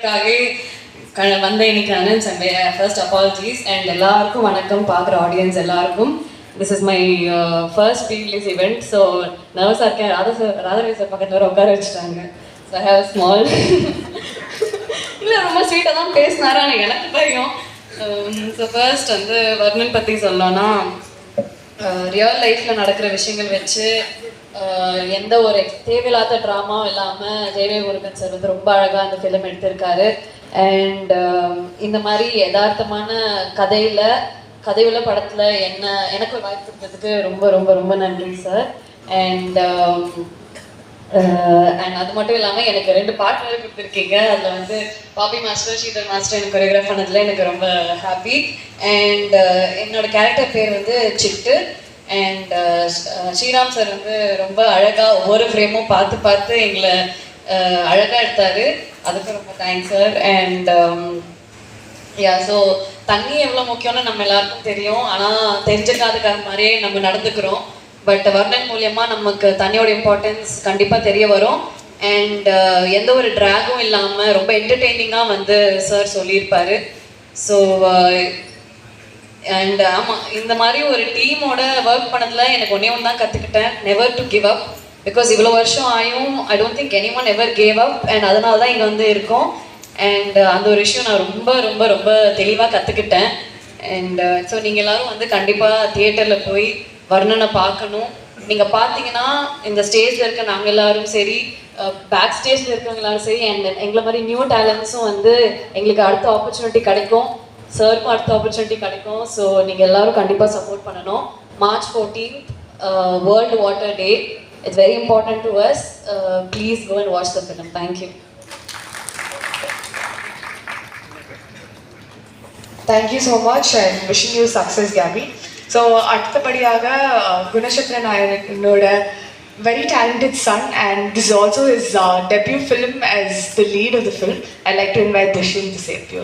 வந்த இன்னைக்கு announce and first apologies and எல்லாருக்கும் வணக்கம். பார்க்குற ஆடியன்ஸ் எல்லாருக்கும் this is my first pre release event. So நர்வஸாக இருக்கேன். ராதாரவி சார் பக்கத்தில் வர உட்கார வச்சுட்டாங்க. So I have a small இல்லை ரொம்ப ஸ்வீட்டாக தான் பேசினாரு, ஆனால் எனக்கு தெரியும். ஸோ ஃபர்ஸ்ட் வந்து வர்ணன் பற்றி சொல்லணும்னா ரியல் லைஃப்பில் நடக்கிற விஷயங்கள் வச்சு எந்த ஒரு தேவையில்லாத ட்ராமாவும் இல்லாமல் ஜெயவே முருகன் சார் வந்து ரொம்ப அழகாக அந்த ஃபிலிம் எடுத்திருக்காரு. அண்ட் இந்த மாதிரி யதார்த்தமான கதையுள்ள படத்தில் எனக்கு ஒரு வாய்ப்பு கொடுத்ததுக்கு ரொம்ப ரொம்ப ரொம்ப நன்றி சார். அண்ட் அது மட்டும் இல்லாமல் எனக்கு 2 பாட்டு வேறு கொடுத்துருக்கீங்க. அதில் வந்து பாபி மாஸ்டர் ஸ்ரீதர் மாஸ்டர் எனக்கு கொரியோகிராஃப் பண்ணதில் எனக்கு ரொம்ப ஹாப்பி. அண்ட் என்னோட கேரக்டர் பேர் வந்து சிட்டு. அண்ட் ஸ்ரீராம் சார் வந்து ரொம்ப அழகாக ஒவ்வொரு ஃப்ரேமும் பார்த்து எங்களை அழகாக எடுத்தார். அதுக்கு ரொம்ப தேங்க்ஸ் சார். அண்ட் ஸோ தண்ணி எவ்வளோ முக்கியம்னு நம்ம எல்லாருக்கும் தெரியும், ஆனால் தெரிஞ்சுக்காதுக்காக மாதிரியே நம்ம நடந்துக்கிறோம். பட் வர்ணன் மூலியமாக நமக்கு தண்ணியோட இம்பார்ட்டன்ஸ் கண்டிப்பாக தெரிய வரும். அண்ட் எந்த ஒரு ட்ராகும் இல்லாமல் ரொம்ப என்டர்டெய்னிங்காக வந்து சார் சொல்லியிருப்பார். ஸோ அண்ட் ஆமாம், இந்த மாதிரி ஒரு டீமோட ஒர்க் பண்ணதில் எனக்கு ஒன்றே ஒன்று தான் கற்றுக்கிட்டேன், never to give up. Because இவ்வளோ வருஷம் ஆயும் I don't think any one ever gave up. And அதனால தான் இங்கே வந்து இருக்கோம். அண்ட் அந்த ஒரு விஷயம் நான் ரொம்ப ரொம்ப ரொம்ப தெளிவாக கற்றுக்கிட்டேன். அண்ட் ஸோ நீங்கள் எல்லோரும் வந்து கண்டிப்பாக தியேட்டரில் போய் வர்ணனை பார்க்கணும். நீங்கள் பார்த்தீங்கன்னா இந்த ஸ்டேஜில் இருக்க நாங்கள் எல்லோரும் சரி, பேக் ஸ்டேஜில் இருக்கிறவங்க எல்லாரும் சரி, அண்ட் எங்களை மாதிரி நியூ டேலண்ட்ஸும் வந்து எங்களுக்கு அடுத்த ஆப்பர்ச்சுனிட்டி கிடைக்கும், சாருக்கும் அடுத்த ஆப்பர்ச்சுனிட்டி கிடைக்கும். ஸோ நீங்கள் எல்லோரும் கண்டிப்பாக சப்போர்ட் பண்ணணும். March 14th world water day. It's very important to us. Please go and watch the film. Thank you. Thank you so much and wishing you success, Gabby. So, அடுத்தபடியாக Gunasekara நாயரோட very talented son, and this is also his debut film as the lead of the film. I'd like to invite Dishil to say a few.